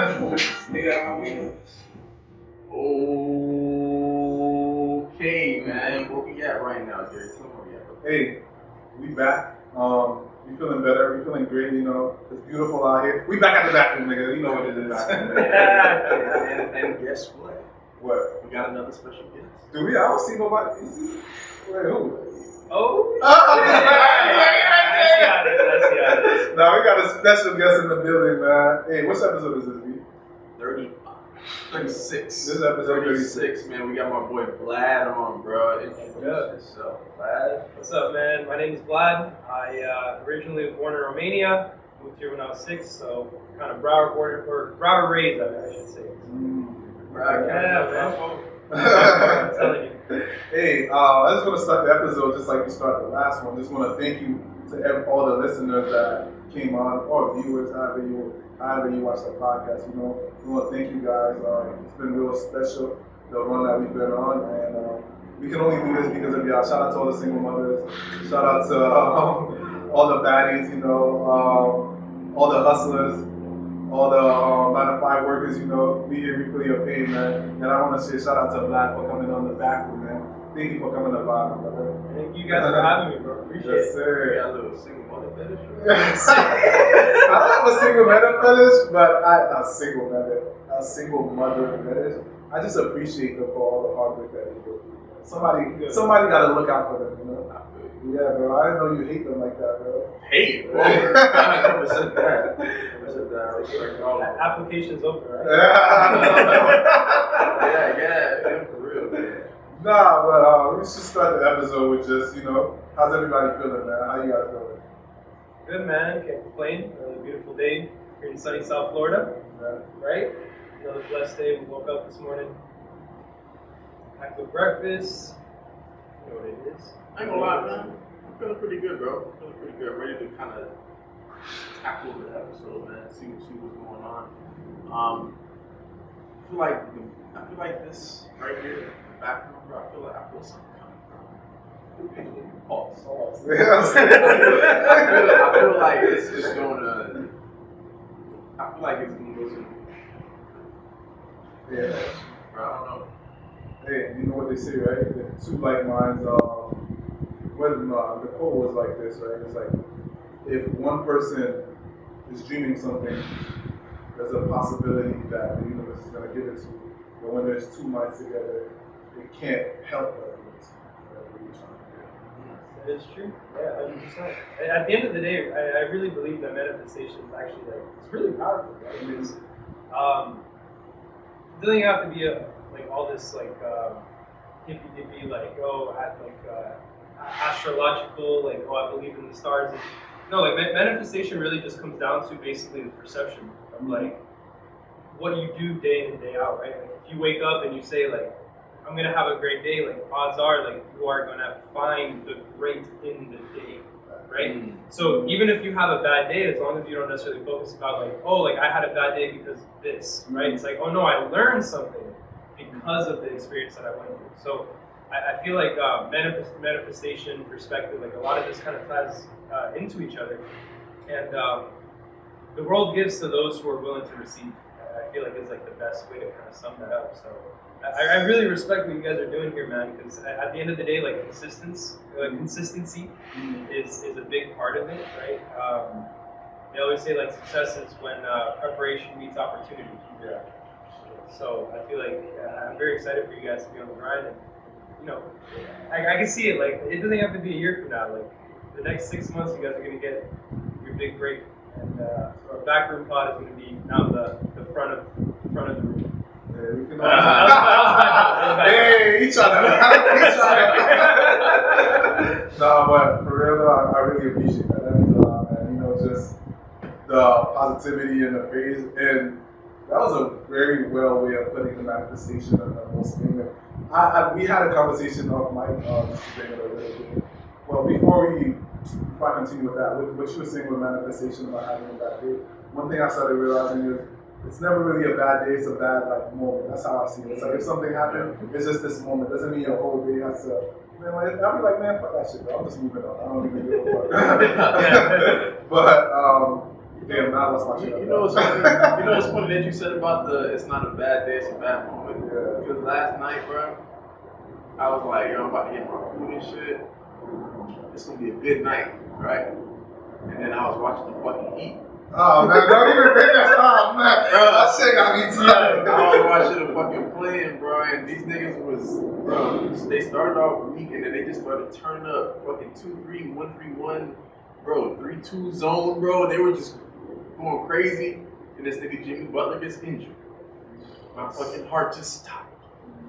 Nigga, how we? Okay, man. Where we at right now, Jerry? Tell me where we at. Hey, we back. We feeling better. We feeling great. You know, it's beautiful out here. We back at the back room, nigga. You know what it is. and guess what? What? We got another special guest. Do we? I don't see nobody. You see? Wait, who? Oh! I see. Now we got a special guest in the building, man. Hey, which episode is this, B? 36. This is episode 36, man. We got my boy Vlad on, bro. Introduce yourself, Vlad. What's up, man? My name is Vlad. I originally was born in Romania. Moved here when I was 6, so kind of Broward raised, I should say. Broward, man. I'm telling you. Hey, I just want to start the episode just like we started the last one. Just want to thank you to all the listeners that came on, or viewers, however you watch the podcast. You know, we want to thank you guys. It's been real special, the run that we've been on, and we can only do this because of y'all. Shout out to all the single mothers. Shout out to all the baddies. You know, all the hustlers. All the 9-to-5 workers, you know, we here, we feel your pain, man. And I want to say shout out to Vlad for coming on the back room, man. Thank you for coming to Vlad, brother. Thank you guys for having me, bro. Appreciate it. Yes, sir. You got a little single mother fetish? I don't have a single mother fetish, but a single mother fetish. I just appreciate them for all the hard work that they do. Somebody got to look out for them, you know. Yeah, bro. I didn't know you hate them like that, bro. Hate, bro. I never said that. Application's open, right? Yeah, for real, man. Nah, but we should start the episode with just, you know, how's everybody feeling, man? How you guys feeling? Good, man. Can't complain. Another beautiful day here in sunny South Florida. Right? Another blessed day. We woke up this morning, had good breakfast. You know what it is. I ain't gonna lie, man. I'm feeling pretty good, bro. Feeling pretty good. Ready to kind of tackle the episode, man. See what's going on. I feel like this right here, the background, bro. I feel something coming, bro. Pause. I feel like it's going to. I feel like it's going to go to. Yeah. Bro, I don't know. Hey, you know what they say, right? The two like minds. The quote was like this, right? It's like if one person is dreaming something, there's a possibility that the universe is going to give it to you. But when there's two minds together, it can't help but give it to you. Whatever you're trying to do. That is true. Yeah, 100%. At the end of the day, I really believe that manifestation is actually it's really powerful, right? Because it doesn't have to be all this hippy astrological, I believe in the stars. No, manifestation really just comes down to basically the perception of what you do day in and day out, right? Like if you wake up and you say I'm gonna have a great day, odds are you are gonna find the great in the day, right? So even if you have a bad day, as long as you don't necessarily focus about I had a bad day because of this, right? It's oh no, I learned something because of the experience that I went through. So I feel like manifestation perspective, a lot of this kind of ties into each other, and the world gives to those who are willing to receive. I feel like is the best way to kind of sum that up. So I really respect what you guys are doing here, man, because at the end of the day, consistency is a big part of it, right? They always say success is when preparation meets opportunity. Yeah. So I feel I'm very excited for you guys to be on the grind, and I can see it. It doesn't have to be a year from now. The next 6 months, you guys are gonna get your big break, and our BackRoom Pod is gonna be now the front of the room. Yeah, we can. That was bad. Hey, he trying to. No, but for real though, I really appreciate that. That means a lot, man. You know, just the positivity and the praise, and that was a very well way of putting the manifestation of the whole statement. We had a conversation off mic just to bring it a little bit. Well, before I continue with that, what you were saying with manifestation about having a bad day, one thing I started realizing is it's never really a bad day, it's a bad moment. That's how I see it. It's if something happened, it's just this moment. It doesn't mean your whole day has to. Man, I'll be like, man, fuck that shit, bro. I'm just moving on. I don't even give a fuck. But Damn, now let's watch it. You know what's funny? You know what's funny that you said about it's not a bad day, it's a bad moment. Yeah. Because last night, bro, I was like, yo, I'm about to get my food and shit. It's gonna be a good night, right? And then I was watching the fucking Heat. Oh man, don't even think that. Oh man, Bro, that shit got me tired. I was watching the fucking playing, bro, and these niggas they started off weak and then they just started turning up fucking 2-3, 1-3-1, bro, 3-2 zone, bro. They were just going crazy, and this nigga Jimmy Butler gets injured. My fucking heart just stopped.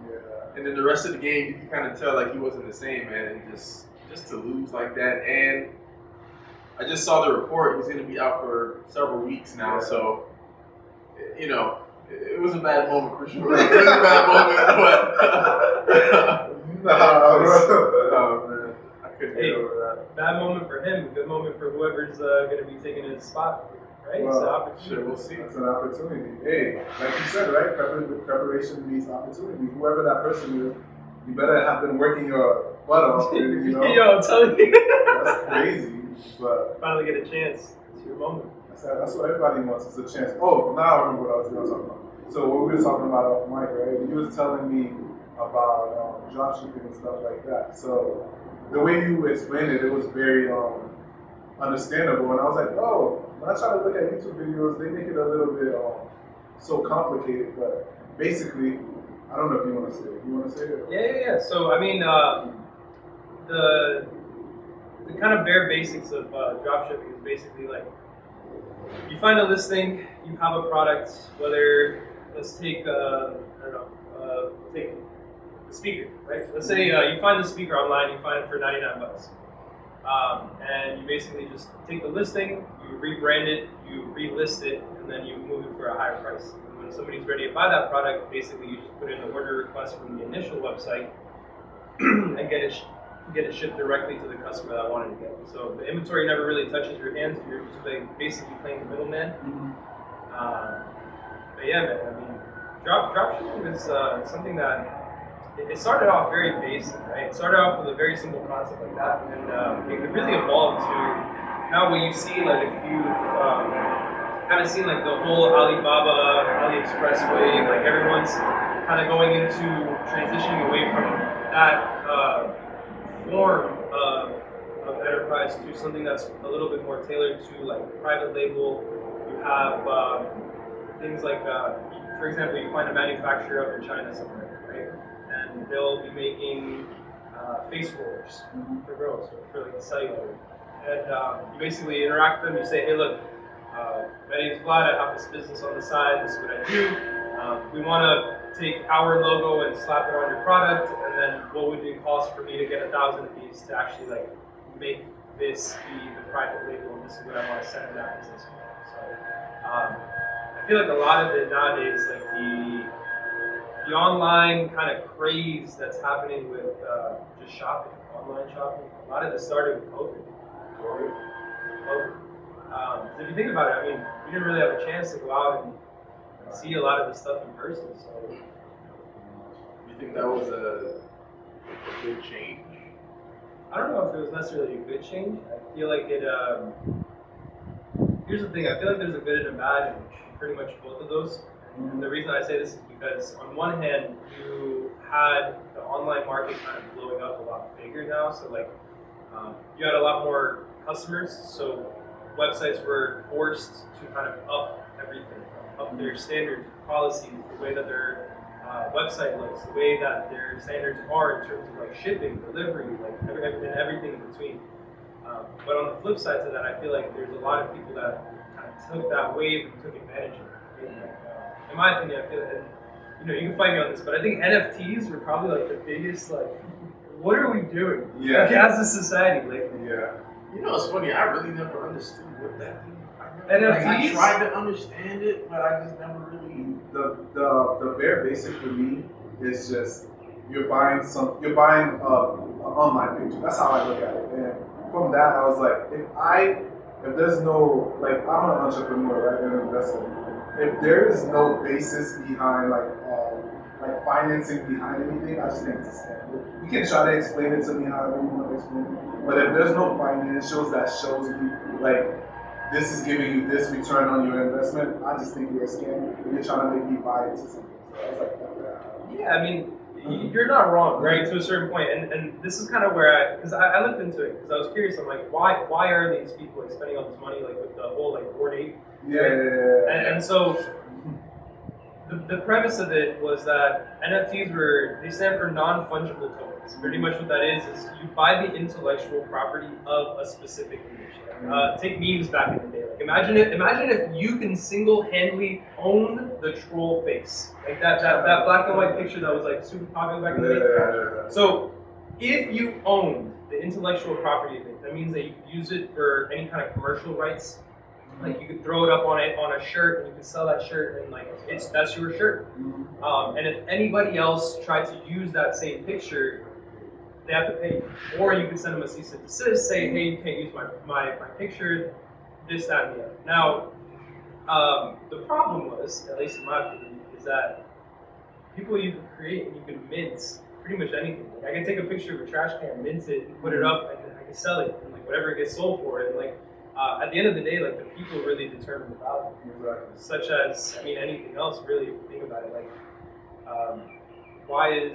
Yeah. And then the rest of the game, you can kind of tell like he wasn't the same, man. And just to lose like that, and I just saw the report. He's gonna be out for several weeks now, so you know, it was a bad moment for sure. It was a bad moment, but oh man, I couldn't get over that. Bad moment for him. Good moment for whoever's gonna be taking his spot, right? Well, it's an opportunity. Sure, we'll see. It's an opportunity. Hey, like you said, right? Preparation means opportunity. Whoever that person is, you better have been working your butt off. And, you know, Yo, I'm telling you. that's crazy. But finally get a chance. It's your moment. that's what everybody wants. It's a chance. Oh, now I remember what I was going to talk about. So what we were talking about off mic, right? You was telling me about dropshipping and stuff like that. So the way you explained it, it was very understandable. And I was like, oh, when I try to look at YouTube videos, they make it a little bit so complicated. But basically, I don't know if you want to say it. You want to say it? Yeah. So, I mean, the kind of bare basics of dropshipping is basically like, you find a listing, you have a product, whether, let's take, take the speaker, right? Let's say you find the speaker online, you find it for 99 bucks. And you basically just take the listing, you rebrand it, you relist it, and then you move it for a higher price. And when somebody's ready to buy that product, basically you just put in an order request from the initial website and get it shipped directly to the customer that wanted to get it. So the inventory never really touches your hands. You're just basically playing the middleman. Mm-hmm. But yeah, man, I mean, dropshipping is something that it started off very basic, right? It started off with a very simple concept like that, and it really evolved to now what you see, like if you kind of seen like the whole Alibaba, AliExpress wave, like everyone's kind of going into transitioning away from that form of enterprise to something that's a little bit more tailored to like private label. You have things like, for example, you find a manufacturer up in China somewhere, right? And they'll be making face rollers for girls, for like the cellular. And you basically interact with them. You say, hey, look, my name is Vlad. I have this business on the side. This is what I do. We want to take our logo and slap it on your product, and then what would it cost for me to get 1,000 of these to actually like make this be the private label, and this is what I want to send in that business for. So I feel like a lot of it nowadays, like the online kind of craze that's happening with just shopping, online shopping, a lot of this started with COVID. So if you think about it, I mean, we didn't really have a chance to go out and see a lot of this stuff in person. So, You think that was a good change? I don't know if it was necessarily a good change. I feel like it. Here's the thing. I feel like there's a good and a bad in pretty much both of those. And the reason I say this is because on one hand, you had the online market kind of blowing up a lot bigger now. So like, you had a lot more customers. So websites were forced to kind of up everything, up their standards, policies, the way that their website looks, the way that their standards are in terms of like shipping, delivery, like everything in between. But on the flip side to that, I feel like there's a lot of people that kind of took that wave and took advantage of it. Right? In my opinion, I feel that, you can fight me on this, but I think NFTs were probably like the biggest, like, what are we doing? Yeah. Like, as a society, like. Yeah. You know, it's funny. I really never understood what that means. NFTs? I tried to understand it, but I just never really. The bare basic for me is just you're buying an online picture. That's how I look at it. And from that, I was like, if there's no, like, I'm an entrepreneur, right, and an investor. If there is no basis behind like financing behind anything, I just think it's a scam. You can try to explain it to me however you want to explain it, but if there's no financials that shows me like this is giving you this return on your investment, I just think you're a scam and you're trying to make me buy into something. So I was like, yeah, I mean, you're not wrong, right, to a certain point. And this is kind of where because I looked into it because I was curious. I'm like, why are these people like spending all this money like with the whole like Bored Ape? Yeah. And so the premise of it was that NFTs they stand for non-fungible tokens. Pretty much what that is you buy the intellectual property of a specific image. Take memes back in the day. Like imagine if you can single-handedly own the troll face, like that black and white picture that was like super popular back in the day. So if you own the intellectual property of it, that means that you can use it for any kind of commercial rights. Like you could throw it up on a shirt, and you can sell that shirt, and like that's your shirt. And if anybody else tried to use that same picture, they have to pay you. Or you could send them a cease and desist, say, hey, you can't use my picture, this, that, and the other. Now, the problem was, at least in my opinion, is that people you can create and you can mint pretty much anything. Like I can take a picture of a trash can, mint it, and put it up, and I can sell it, and like whatever it gets sold for, and like. At the end of the day, like the people really determine the value. Exactly. Such as, I mean, anything else really. If you think about it, like, why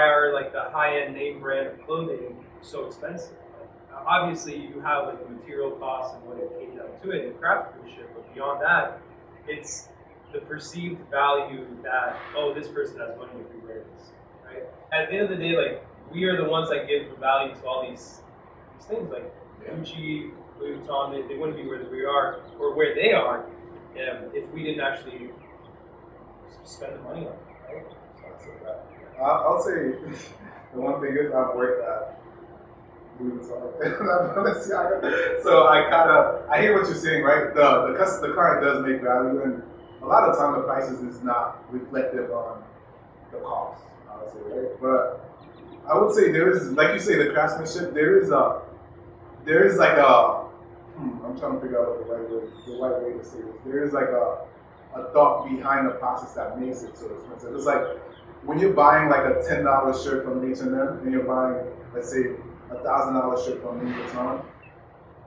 are like the high-end name brand of clothing so expensive? Like, obviously, you have like the material costs and what it came down to it, and craftsmanship. But beyond that, it's the perceived value that this person has money if we wear this, right? At the end of the day, like we are the ones that give the value to all these things, like. Gucci, Louis Vuitton, they wouldn't be where we are or where they are if we didn't actually spend the money on it, right? I'll say the one thing is I've worked at Louis Vuitton. So I hear what you're saying, right? The client does make value, and a lot of time the prices is not reflective on the cost, I would say, right? But I would say there is, like you say, the craftsmanship, there is like I'm trying to figure out the right way to say this. There is like a thought behind the process that makes it so expensive. It's like when you're buying like a $10 shirt from H&M and you're buying, let's say, $1,000 shirt from Louis Vuitton,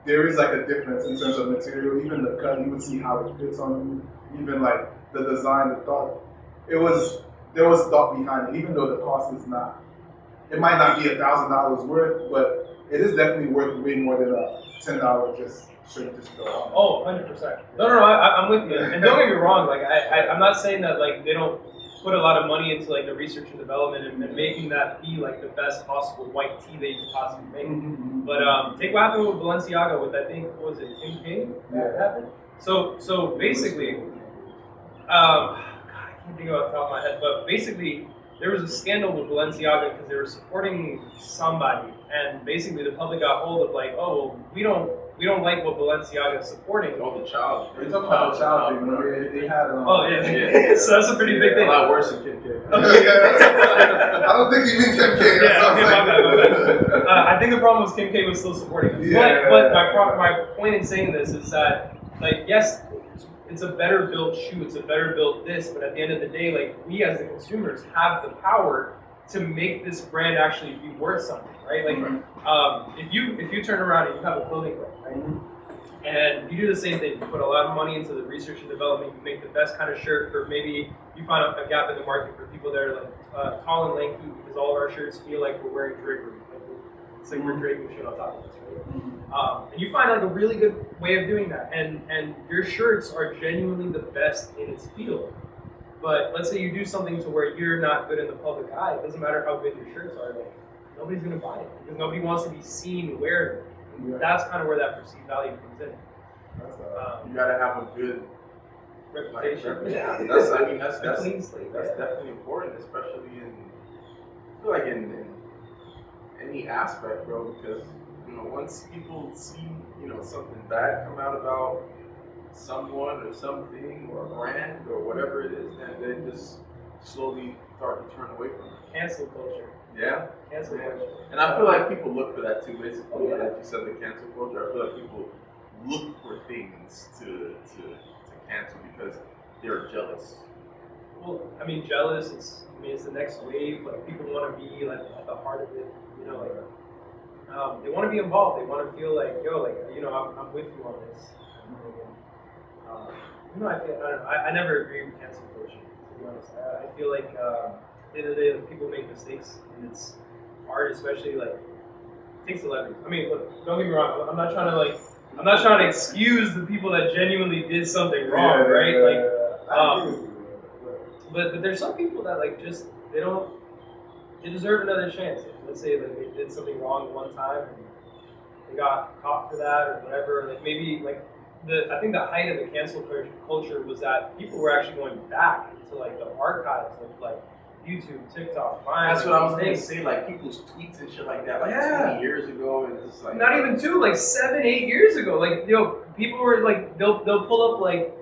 there is like a difference in terms of material, even the cut, you would see how it fits on you, even like the design, the thought. There was thought behind it, even though the cost is not, it might not be $1,000 worth, but it is definitely worth way more than a $10 just shirt just go on. Oh, 100%. No, I'm with you. And don't get me wrong, like I'm not saying that like they don't put a lot of money into like the research and development and making that be like the best possible white tee they can possibly make. Mm-hmm. But take what happened with Balenciaga with I think what was it, Kim K? That happened? So basically, God, I can't think of it off the top of my head, but basically there was a scandal with Balenciaga because they were supporting somebody, and basically the public got hold of like, oh, well, we don't like what Balenciaga is supporting. Oh, the child. You're talking about the child thing, where they had. Oh yeah. So that's a pretty big thing. A lot worse than Kim K. I don't think you mean Kim K. Yeah, okay, my bad. I think the problem was Kim K was still supporting him. Yeah. But my point in saying this is that, like, yes, it's a better built shoe, it's a better built this, but at the end of the day, like, we as the consumers have the power to make this brand actually be worth something, right? Like, if you turn around and you have a clothing brand, right? And you do the same thing. You put a lot of money into the research and development. You make the best kind of shirt for maybe you find a gap in the market for people that are like tall and lanky, because all of our shirts feel like we're wearing drapery. It's like we're draping shit on top of us, right? And you find like a really good way of doing that. And your shirts are genuinely the best in its field. But let's say you do something to where you're not good in the public eye. It doesn't matter how good your shirts are. Like, nobody's gonna buy it because nobody wants to be seen wearing it. Yeah. That's kind of where that perceived value comes in. You gotta have a good Reputation. Yeah, that's A clean slate. that's definitely important, especially I feel like in any aspect, bro. Because once people see something bad come out about someone or something or a brand or whatever it is, then they just slowly start to turn away from it. Cancel culture. Yeah. Cancel culture. And I feel like people look for that too, basically. Like you said, the cancel culture. I feel like people look for things to cancel because they're jealous. Well, I mean, jealous. It's the next wave. Like, people want to be like at the heart of it. They want to be involved. They want to feel like, yo, like, you know, I'm with you on this. You know, I don't know. I never agree with cancel culture, to be honest. I feel like at the end of the day, like, people make mistakes, and it's hard, especially like take celebrities. I mean, look, don't get me wrong. I'm not trying to excuse the people that genuinely did something wrong, right? Like, but there's some people that like just they deserve another chance. Let's say like they did something wrong one time and they got caught for that or whatever. Like maybe like I think the height of the cancel culture was that people were actually going back to like the archives of like YouTube, TikTok, Vine. That's what I was gonna say. Like people's tweets and shit like that, like 20 years ago, and it's like not even two, like 7, 8 years ago. Like people were like they'll pull up like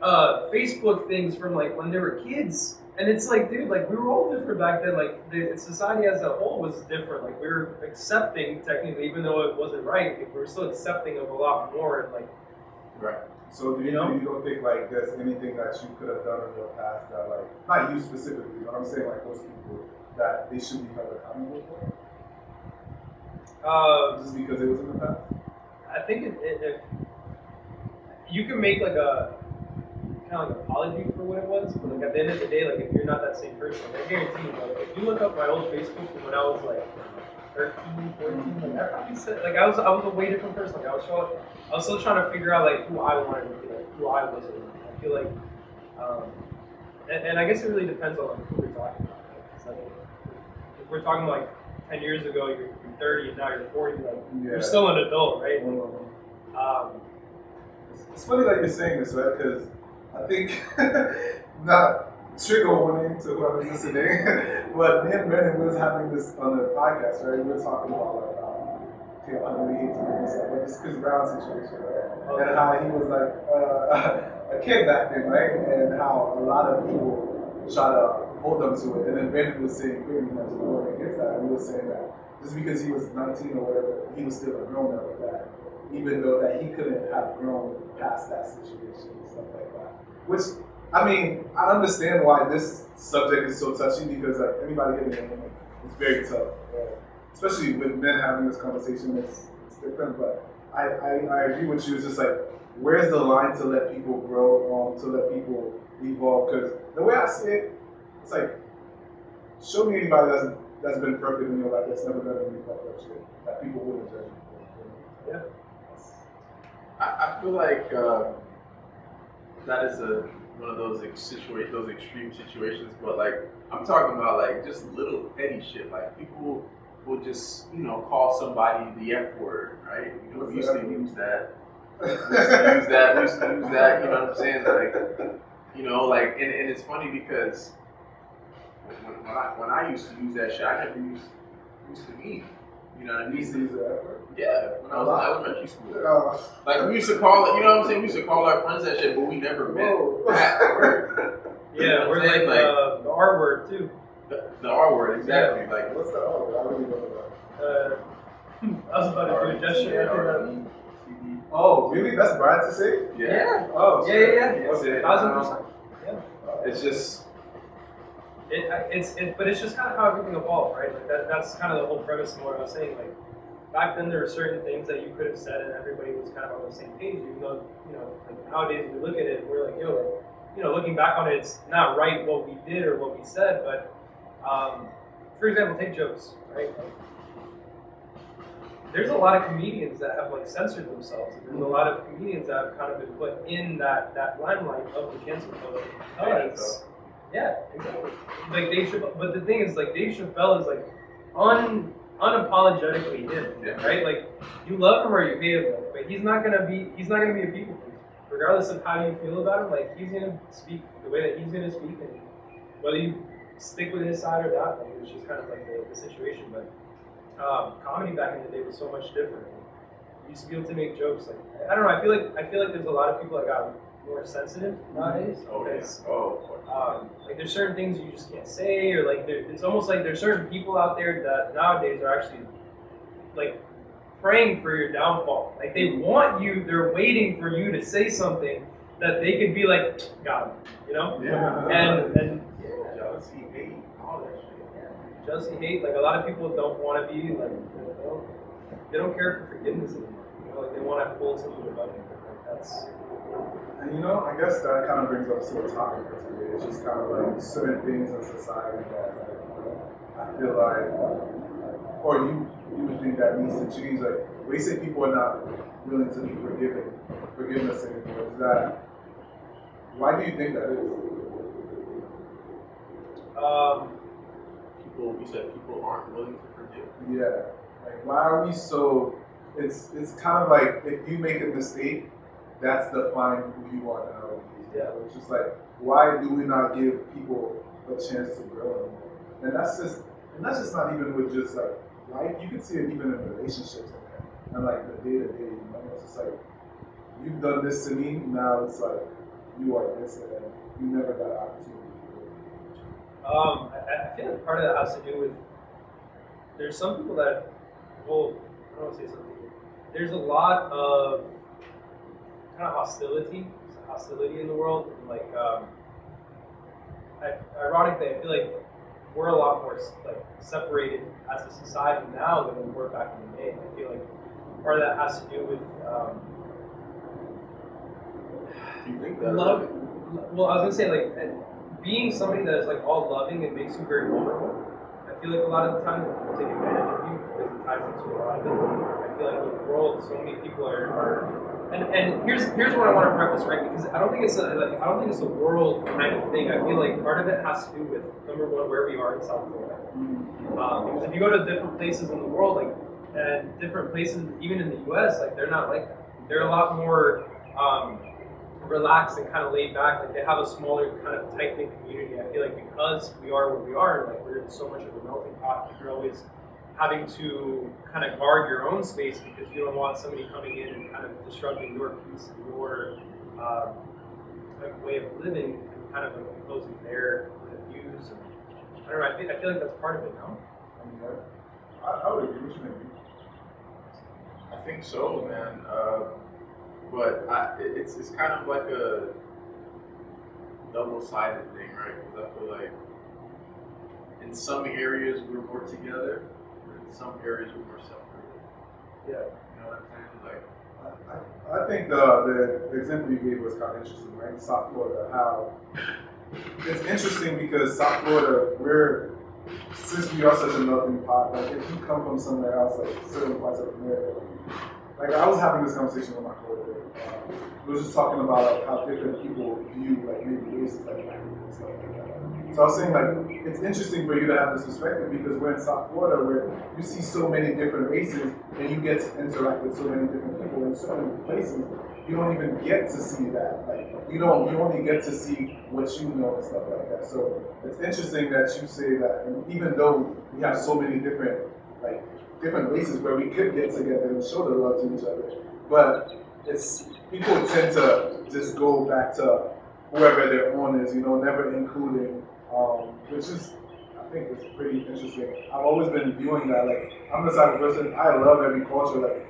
Facebook things from like when they were kids. And it's like, dude, like we were all different back then. Like the society as a whole was different. Like we were accepting, technically, even though it wasn't right, like, we were still accepting of a lot more. And like, right. So do you don't think like there's anything that you could have done in your past that like not you specifically, but I'm saying like those people that they should be held accountable for? Just because it was in the past? I think you can make like a kind of like apology for what it was, but like at the end of the day, like if you're not that same person, I guarantee you, like if you look up my old Facebook from when I was like 13, 14, like I probably said like I was a way different person. Like I was still trying to figure out like who I wanted to be, like who I was. I feel like, and I guess it really depends on like who we're talking about. Like, if we're talking like 10 years ago, you're 30 and now you're 40, like you're still an adult, right? It's funny that you're saying this, right? Because I think, not trigger warning to whoever's listening, but me and Brandon was having this on the podcast, right? We were talking about like, I really hate to bring this up, but this Chris Brown situation, right? And how he was like a kid back then, right? And how a lot of people try to hold them to it. And then Brandon was saying pretty much going against that. And he was saying that just because he was 19 or whatever, he was still a grown up with that, even though that he couldn't have grown past that situation and stuff like that. Which, I mean, I understand why this subject is so touchy because like anybody hitting a woman, it's very tough. Especially with men having this conversation, it's different. But I agree with you. It's just like, where's the line to let people grow, to let people evolve? Because the way I see it, it's like, show me anybody that's been perfect in your life that's never done any fucked up shit that people wouldn't judge you for. Yeah. I feel like that is one of those extreme situations, but like I'm talking about like just little petty shit. Like people will just call somebody the F word, right? We used to use that. We used to use that. You know what I'm saying? Like like and it's funny because when I used to use that shit, I never used to mean. You know what I mean? You used to use the F word? Yeah, when I was in elementary school. Like we used to call it, you know what I'm saying? We used to call our friends that shit, but we never meant that word. Yeah, we're like the R word too. The R word, exactly. Yeah. Like what's the R word? I really don't know. I was about to do a gesture. Oh, really? That's bad to say? Yeah. Oh, yeah. Okay. 1000%. Yeah. It's just. But it's just kind of how everything evolved, right? Like that's kind of the whole premise of what I was saying. Like back then, there were certain things that you could have said, and everybody was kind of on the same page. Even though, like nowadays we look at it, and we're like, yo, like, looking back on it, it's not right what we did or what we said. But for example, take jokes, right? Like, there's a lot of comedians that have like censored themselves. And there's a lot of comedians that have kind of been put in that limelight of the cancel culture. Yeah, exactly. Like Dave Chappelle, but the thing is, like Dave Chappelle is like unapologetically him, right? Like you love him or you hate him, but he's not gonna be a people pleaser, regardless of how you feel about him. Like he's gonna speak the way that he's gonna speak, and whether you stick with his side or not, like it's just kind of like the situation. But comedy back in the day was so much different. You used to be able to make jokes. Like I don't know. I feel like there's a lot of people that got more sensitive nowadays. Like there's certain things you just can't say, or like it's almost like there's certain people out there that nowadays are actually like praying for your downfall. Like they want you, they're waiting for you to say something that they could be like, got him, Yeah. And jealousy, hate, all that shit. Jealousy, hate. Like a lot of people don't want to be like, they don't care for forgiveness anymore. You know, like they want to hold something above them. Like that's. And I guess that kind of brings us to a topic for today. It's just kind of like certain things in society that I feel like, or you would think that needs to change. Like, we say people are not willing to be forgiveness anymore. Is that, why do you think that is? You said people aren't willing to forgive. Yeah. Like, why are we so? It's kind of like if you make a mistake, that's defining who you are now. Yeah. It's just like, why do we not give people a chance to grow? And that's just not even with just like life. You can see it even in relationships and like the day to day. It's just like, you've done this to me. Now it's like you are this, and you never got an opportunity. I feel like part of that has to do with there's some people that, well, I don't want to say something. There's a lot of kind of hostility in the world. And like, ironically, I feel like we're a lot more like separated as a society now than we were back in the day. I feel like part of that has to do with Do you think that? love. Well, I was gonna say like being somebody that is like all loving and makes you very vulnerable. I feel like a lot of the time people take advantage of you because it ties into a lot of it. I feel like in the world, so many people are and here's what I want to preface, right? Because I don't think it's a world kind of thing. I feel like part of it has to do with number one, where we are in South Florida. Because if you go to different places in the world, like and different places, even in the U.S., like they're not like that. They're a lot more relaxed and kind of laid back. Like they have a smaller kind of tight knit community. I feel like because we are where we are, like we're in so much of a melting pot. You're always having to kind of guard your own space because you don't want somebody coming in and kind of disrupting your peace and your way of living and kind of like imposing their views. And, I don't know. I feel like that's part of it now. I would agree with you. I think so, man. But it's kind of like a double-sided thing, right? Because I feel like in some areas we're more together, but in some areas we're more separated. Yeah. You know what I'm saying? Like, I think the example you gave was kind of interesting, right? South Florida, how it's interesting because South Florida, since we are such a melting pot, like if you come from somewhere else, like certain parts of America, like I was having this conversation with my coworker. We were just talking about like how different people view like maybe races like black people and stuff like that. So I was saying like it's interesting for you to have this perspective because we're in South Florida where you see so many different races and you get to interact with so many different people in certain places. You don't even get to see that. Like you only get to see what you know and stuff like that. So it's interesting that you say that, and even though we have so many different places where we could get together and show the love to each other, but people tend to just go back to whoever their own is, never including, which is, I think it's pretty interesting. I've always been viewing that, like, I'm the type of person, I love every culture, like,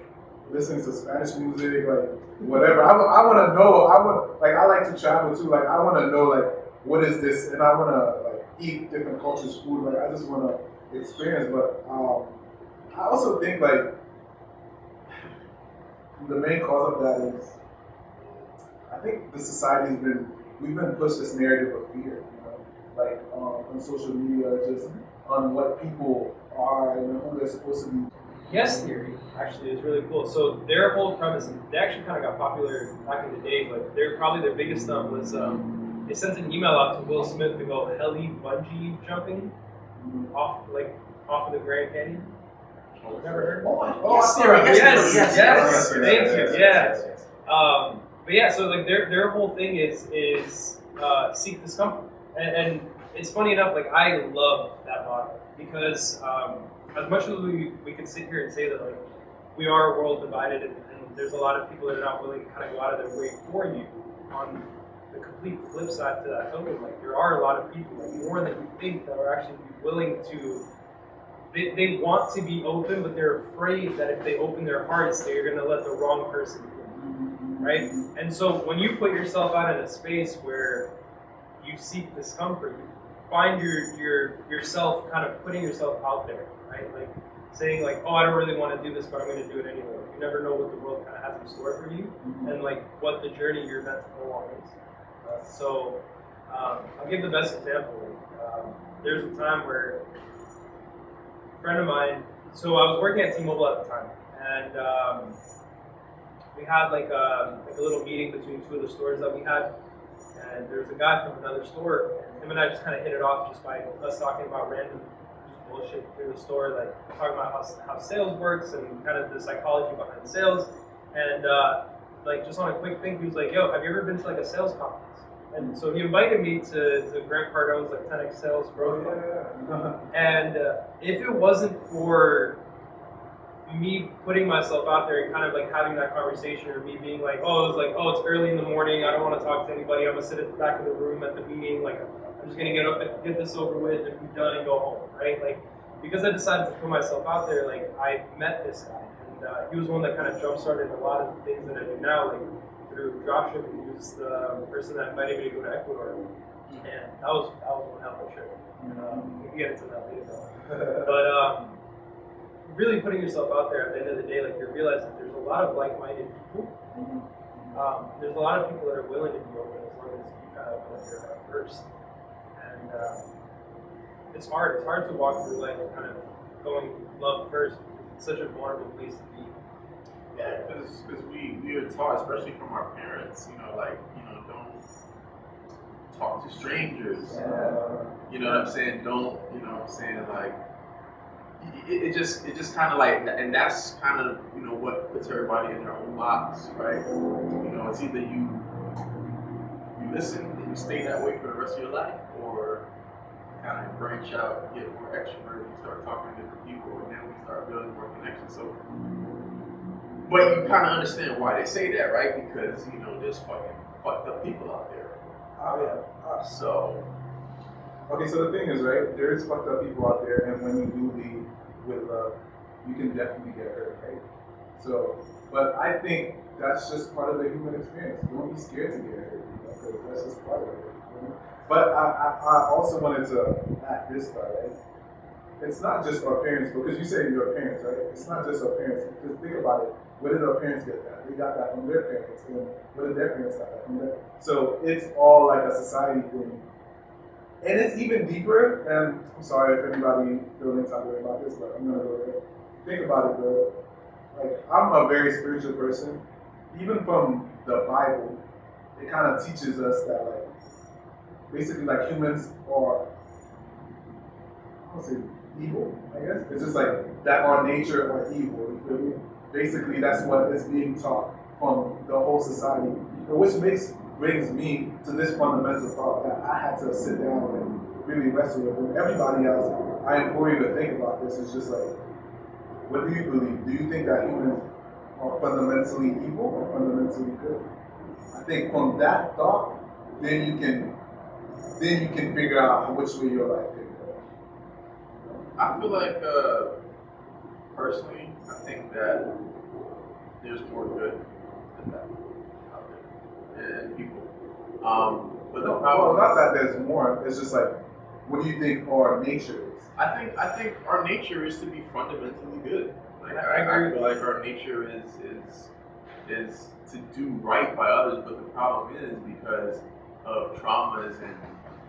listening to Spanish music, like, whatever. I want to know, I like to travel too, like, I want to know, like, what is this, and I want to, like, eat different cultures' food, like, I just want to experience, but, I also think, like, the main cause of that is, I think the society's we've been pushed this narrative of fear, like on social media, just on what people are and who they're supposed to be. Yes theory actually is really cool. So their whole premise, they actually kind of got popular back in the day, but probably their biggest stuff was they sent an email out to Will Smith to go heli bungee jumping off of the Grand Canyon. Never heard? Yes. Thank you. Yeah. But yeah, so like their whole thing is seek discomfort, and it's funny enough. Like I love that model because as much as we can sit here and say that like we are a world divided, and there's a lot of people that are not willing to kind of go out of their way for you. On the complete flip side to that token, like there are a lot of people, like more than you think, that are actually willing to. They want to be open, but they're afraid that if they open their hearts, they're going to let the wrong person in, right? And so when you put yourself out in a space where you seek discomfort, you find yourself kind of putting yourself out there, right? Like saying like, oh, I don't really want to do this, but I'm going to do it anyway. You never know what the world kind of has in store for you, and like what the journey you're meant to go on is. So I'll give the best example. There's a time where a friend of mine, so I was working at T-Mobile at the time, and we had like a little meeting between two of the stores that we had, and there was a guy from another store, and him and I just kind of hit it off just by us talking about random just bullshit through the store, like talking about how sales works and kind of the psychology behind sales, and like just on a quick thing, he was like, yo, have you ever been to like a sales conference? And so he invited me to Grant Cardone's like 10x Sales Growth Fund. And if it wasn't for me putting myself out there and kind of like having that conversation, or me being like, oh, it's early in the morning, I don't want to talk to anybody, I'm gonna sit at the back of the room at the meeting, like I'm just gonna get up and get this over with and be done and go home, right? Like because I decided to put myself out there, like I met this guy, and he was one that kind of jump started a lot of the things that I do now, like through dropshipping. He was the person that invited me to go to Ecuador, and that was one hell of a trip. We can get into that later though. But really putting yourself out there at the end of the day, like you're realizing there's a lot of like-minded people. There's a lot of people that are willing to be open as long as you kind of put your head first. And it's hard. It's hard to walk through life kind of going love first. It's such a vulnerable place to be. Yeah, because we are taught, especially from our parents, don't talk to strangers. You know what I'm saying? Don't, like, it just kind of like, and that's kind of, what puts everybody in their own box, right? It's either you listen and you stay that way for the rest of your life, or kind of branch out and get more extroverted and start talking to different people, and then we start building more connections. So, but you kind of understand why they say that, right? Because, there's fucking fucked up people out there. Oh, yeah. So. Okay, so the thing is, right, there is fucked up people out there, and when you do lead with love, you can definitely get hurt, right? So, but I think that's just part of the human experience. Don't be scared to get hurt, because that's just part of it. But I also wanted to add this part, right? It's not just our parents, because you say your parents, right? It's not just our parents. Just think about it. Where did our parents get that? They got that from their parents, and where did their parents got that from them? So it's all like a society thing. And it's even deeper, and I'm sorry if anybody feeling tired about this, but I'm gonna go there. Think about it, bro. Like, I'm a very spiritual person. Even from the Bible, it kind of teaches us that, like, basically, like, humans are, I don't say evil, I guess. It's just like that our nature are evil, you feel me? Basically, that's what is being taught from the whole society, which brings me to this fundamental thought that I had to sit down and really wrestle with. And everybody else, I implore you to think about this. It's just like, what do you believe? Do you think that humans are fundamentally evil or fundamentally good? I think from that thought, then you can figure out which way your life could go. I feel like, personally, I think that there's more good than that out there, and people. But the problem, well, not that there's more. It's just like, what do you think our nature is? I think our nature is to be fundamentally good. Like I feel like our nature is to do right by others, but the problem is because of traumas and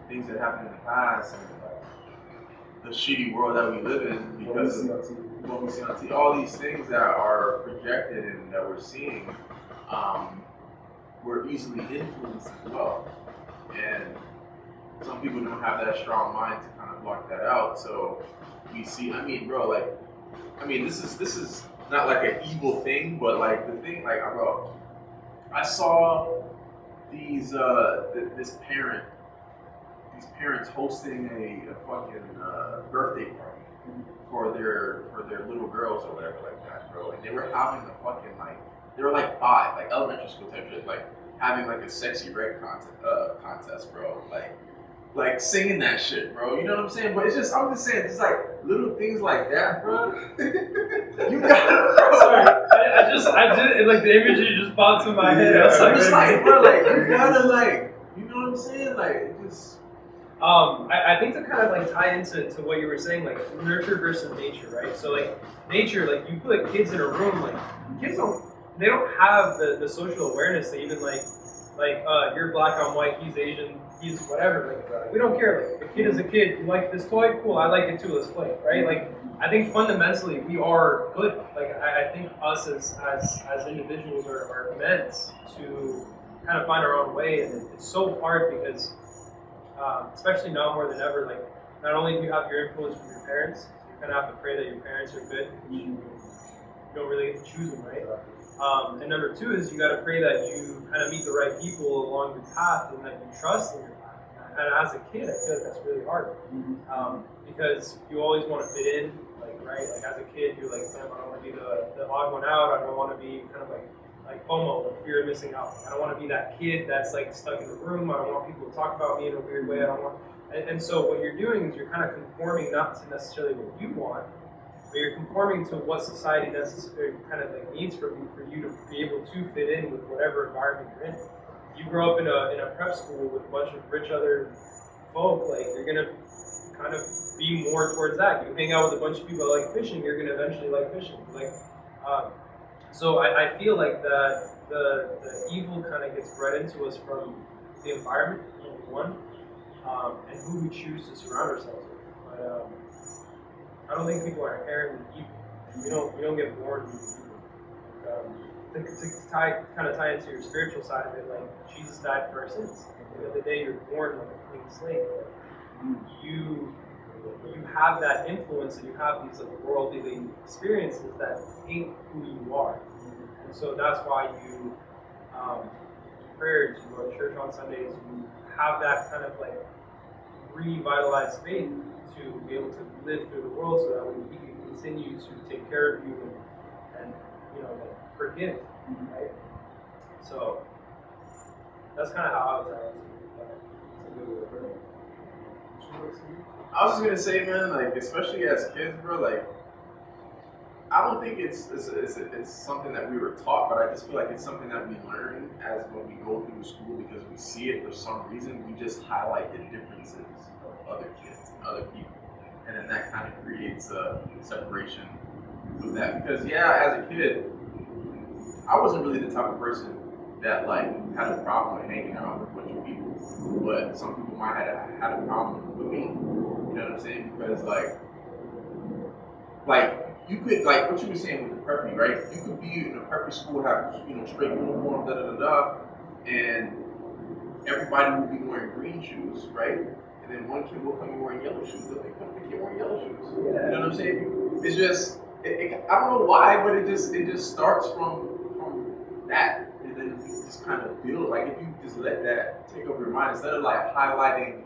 things that happened in the past and the shitty world that we live in, because of what we see on TV, all these things that are projected and that we're seeing, we're easily influenced as well. And some people don't have that strong mind to kind of block that out. So we see, this is not like an evil thing, but like the thing, like, bro, I saw these parents hosting a fucking birthday party for their little girls or whatever like that, bro. And they were having a fucking, like, they were like 5, like elementary school type shit, like having like a sexy red contest, bro. Like singing that shit, bro. You know what I'm saying? But I'm just saying, just like little things like that, bro. You gotta, bro. Sorry, I did, like the imagery just popped in my head. Yeah, I was I'm just like, bro, like you gotta, like, you know what I'm saying? Like, it just. I think to kind of like tie into what you were saying, like nurture versus nature, right? So like nature, like you put kids in a room, like kids they don't have the social awareness to even you're black, I'm white, he's Asian, he's whatever. Like we don't care. Like a kid is a kid. You like this toy? Cool, I like it too. Let's play, right? Like I think fundamentally we are good. Like I think us as individuals are meant to kind of find our own way, and it's so hard because. Especially now more than ever, like not only do you have your influence from your parents, you kind of have to pray that your parents are good. You don't really get to choose them, right? And number two is you got to pray that you kind of meet the right people along your path and that you trust in your path. And as a kid, I feel like that's really hard because you always want to fit in, like right? Like as a kid, you're like, damn, I don't want to be the odd one out. I don't want to be kind of like FOMO, like fear of missing out. I don't want to be that kid that's like stuck in the room. I don't want people to talk about me in a weird way. I don't want. And so what you're doing is you're kind of conforming not to necessarily what you want, but you're conforming to what society necessarily kind of like needs from you for you to be able to fit in with whatever environment you're in. You grow up in a prep school with a bunch of rich other folk, like you're gonna kind of be more towards that. You hang out with a bunch of people that like fishing, you're gonna eventually like fishing. So I feel like that the evil kind of gets bred into us from the environment, number one, and who we choose to surround ourselves with. But I don't think people are inherently evil. We don't get born evil. To kind of tie into your spiritual side of it, like Jesus died for our sins. At the end of the day, you're born like a clean slate. You have that influence and you have these like worldly experiences that paint who you are. And so that's why you do prayers, you go to church on Sundays, you have that kind of like revitalized faith to be able to live through the world so that way He can continue to take care of you and like forgive, right? So that's kind of how I would tell it. I was just gonna say, man, like especially as kids, bro, like I don't think it's something that we were taught, but I just feel like it's something that we learn as when we go through school because we see it for some reason. We just highlight the differences of other kids and other people, and then that kind of creates a separation with that. Because yeah, as a kid, I wasn't really the type of person that like had a problem with hanging out with a bunch of people, but some people might have had a problem with me. You know what I'm saying? Because like you could, like what you were saying with the preppy, right? You could be in a preppy school, have straight uniform, and everybody will be wearing green shoes, right? And then one kid will come in wearing yellow shoes. They'll come the kid wearing yellow shoes. You know what I'm saying? It's just, I don't know why, but it just starts from that, and then you just kind of build. Like if you just let that take over your mind instead of like highlighting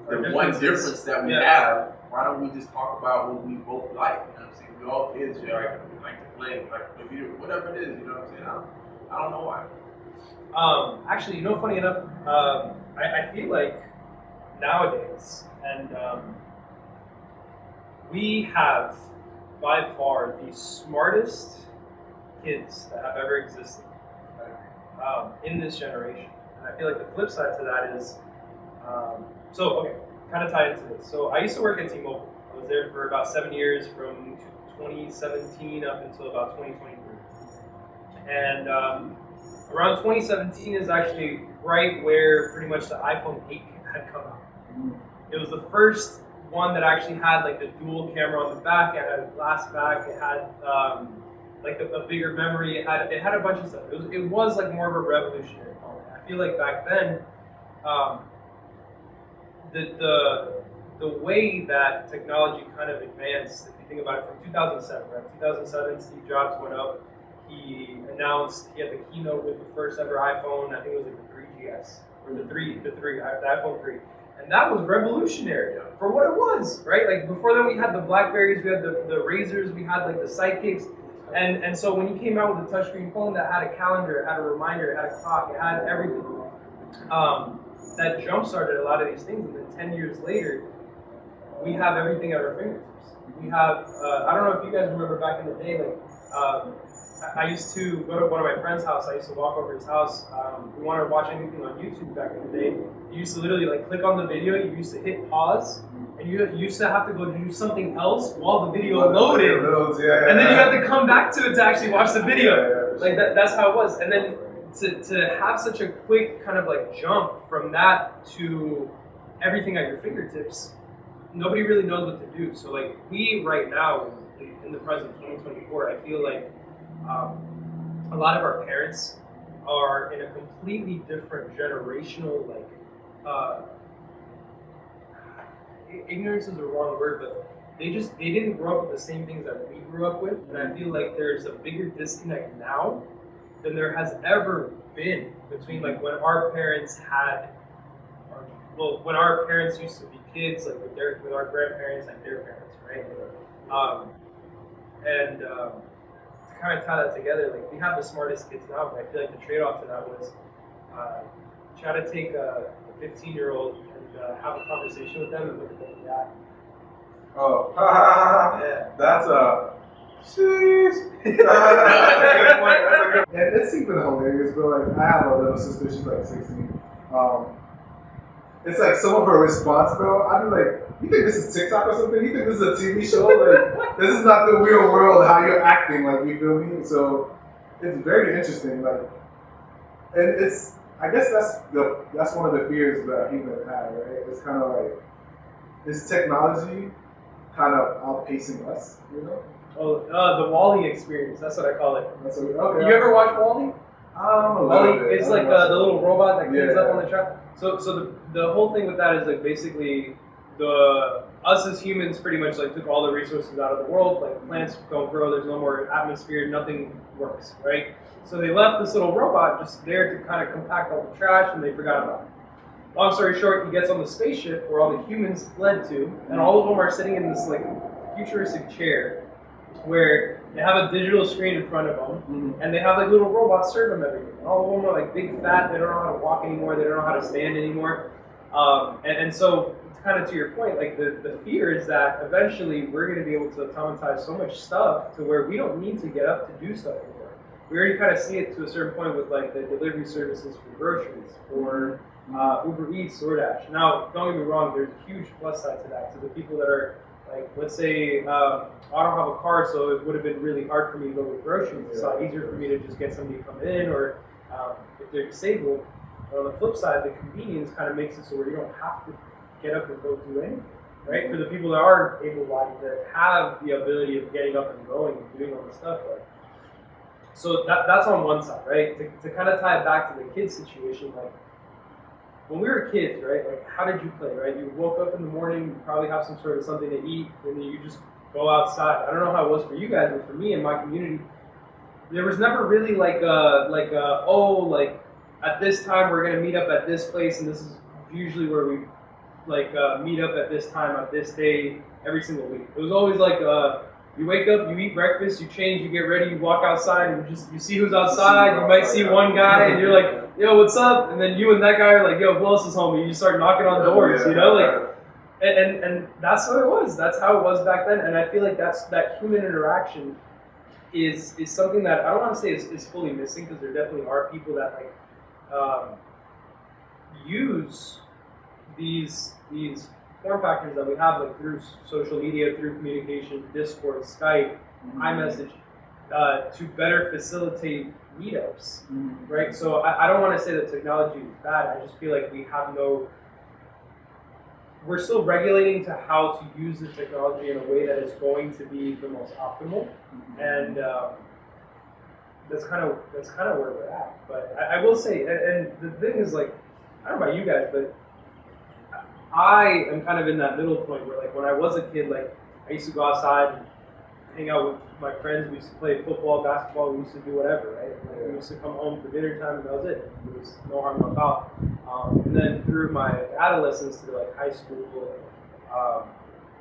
the one difference that we have, why don't we just talk about what we both like? You know what I'm saying? We're all kids, right? We like to play, we like to play video, whatever it is. You know what I'm saying? I don't know why. Actually, funny enough, I feel like nowadays, and we have by far the smartest kids that have ever existed in this generation. And I feel like the flip side to that is, kind of tied into this. So I used to work at T-Mobile. I was there for about 7 years, from 2017 up until about 2023. And around 2017 is actually right where pretty much the iPhone 8 had come out. It was the first one that actually had like the dual camera on the back. It had a glass back. It had like a bigger memory. It had a bunch of stuff. It was like more of a revolutionary phone. I feel like back then, the way that technology kind of advanced, if you think about it, from 2007, right? 2007, Steve Jobs went up. He announced he had the keynote with the first ever iPhone. I think it was like the 3GS or the iPhone 3. And that was revolutionary for what it was, right? Like before that, we had the Blackberries, we had the Razors, we had like the Sidekicks, and so when you came out with a touchscreen phone that had a calendar, it had a reminder, it had a clock, it had everything, that jump-started a lot of these things. And then 10 years later, we have everything at our fingertips. We have, I don't know if you guys remember back in the day, like I used to go to one of my friend's house. I used to walk over his house. We wanted to watch anything on YouTube back in the day. You used to literally like click on the video. You used to hit pause, and you used to have to go do something else while the video loaded, and then you had to come back to it to actually watch the video. Like that's how it was. And then to have such a quick kind of like jump from that to everything at your fingertips, nobody really knows what to do. So like we right now in the present 2024, I feel like a lot of our parents are in a completely different generational ignorance is the wrong word, but they didn't grow up with the same things that we grew up with, and I feel like there's a bigger disconnect now than there has ever been between like when our parents had, when our parents used to be kids, like with our grandparents and their parents, right? To kind of tie that together, like we have the smartest kids now, but I feel like the trade-off to that was try to take a 15-year-old and have a conversation with them and look at them react. Oh, Yeah. that's a sheesh. That's a good point. And it's even hilarious, bro. Like I have a little sister. She's like 16. It's like some of her response, bro. I'd be like, "You think this is TikTok or something? You think this is a TV show? Like this is not the real world. How you're acting? Like you feel me?" So it's very interesting. Like, and it's. I guess that's one of the fears that humans have, right? It's kind of like, is technology kind of outpacing us, you know? Oh, the Wall-E experience. That's what I call it. That's what, okay. You ever watch Wall-E? Wall-E, it's like the little robot that cleans up Yeah. on the track. So the whole thing with that is like basically us as humans pretty much like took all the resources out of the world. Like plants don't grow. There's no more atmosphere. Nothing works, right? So they left this little robot just there to kind of compact all the trash, and they forgot about it. Long story short, he gets on the spaceship where all the humans fled to, and all of them are sitting in this like futuristic chair where they have a digital screen in front of them, and they have like little robots serve them everything. All of them are like big fat. They don't know how to walk anymore. They don't know how to stand anymore. And so kind of to your point, like the fear is that eventually we're going to be able to automatize so much stuff to where we don't need to get up to do stuff anymore. We already kind of see it to a certain point with like the delivery services for groceries or Uber Eats, DoorDash. Now, don't get me wrong, there's a huge plus side to that. To the people that are like, let's say, I don't have a car, so it would have been really hard for me to go get groceries. It's a lot easier for me to just get somebody to come in, or if they're disabled. But on the flip side, the convenience kind of makes it so where you don't have to get up and go do anything, right? For the people that are able-bodied, that have the ability of getting up and going and doing all this stuff, like. So that's on one side, right? To kind of tie it back to the kids situation, like when we were kids, right? Like how did you play, right? You woke up in the morning, you probably have some sort of something to eat, and then you just go outside. I don't know how it was for you guys, but for me in my community, there was never really like at this time we're gonna meet up at this place, and this is usually where we meet up at this time at this day every single week. It was always like you wake up, you eat breakfast, you change, you get ready, you walk outside, and you see who's outside. You might see one guy, and you're like, "Yo, what's up?" And then you and that guy are like, "Yo, who else is home?" And you just start knocking on doors, you know, like, and that's what it was. That's how it was back then. And I feel like that human interaction is something that I don't want to say is fully missing, because there definitely are people that use these form factors that we have, like through social media, through communication, Discord, Skype, iMessage, to better facilitate meetups, right? So I don't want to say that technology is bad. I just feel like we're still regulating to how to use the technology in a way that is going to be the most optimal, and that's kind of where we're at. But I will say, and the thing is, like, I don't know about you guys, but I am kind of in that middle point where, like, when I was a kid, like, I used to go outside and hang out with my friends. We used to play football, basketball. We used to do whatever, right? Like, we used to come home for dinner time, and that was it. There was no harm, no foul. And then through my adolescence to like high school,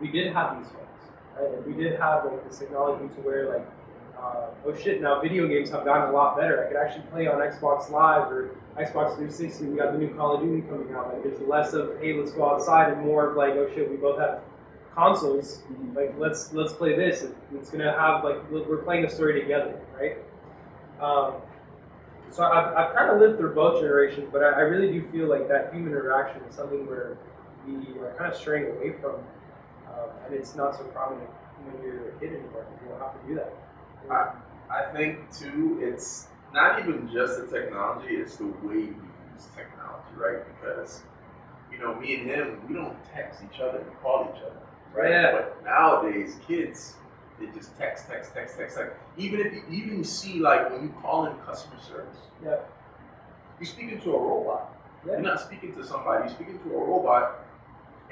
we did have these phones, right? Like, we did have like this technology to where like, oh shit, now video games have gotten a lot better. I could actually play on Xbox Live or Xbox 360. We got the new Call of Duty coming out. Like, there's less of, hey, let's go outside, and more of like, oh shit, we both have consoles. Like, let's play this. It's gonna have like, we're playing a story together, right? So I've kind of lived through both generations, but I really do feel like that human interaction is something where we are kind of straying away from, and it's not so prominent when you're a kid anymore. You don't have to do that. I think too, it's not even just the technology; it's the way we use technology, right? Because me and him, we don't text each other; we call each other, right? Yeah. But nowadays, kids, they just text. Even if you see like when you call in customer service, Yeah. you're speaking to a robot. Yeah. You're not speaking to somebody. You're speaking to a robot,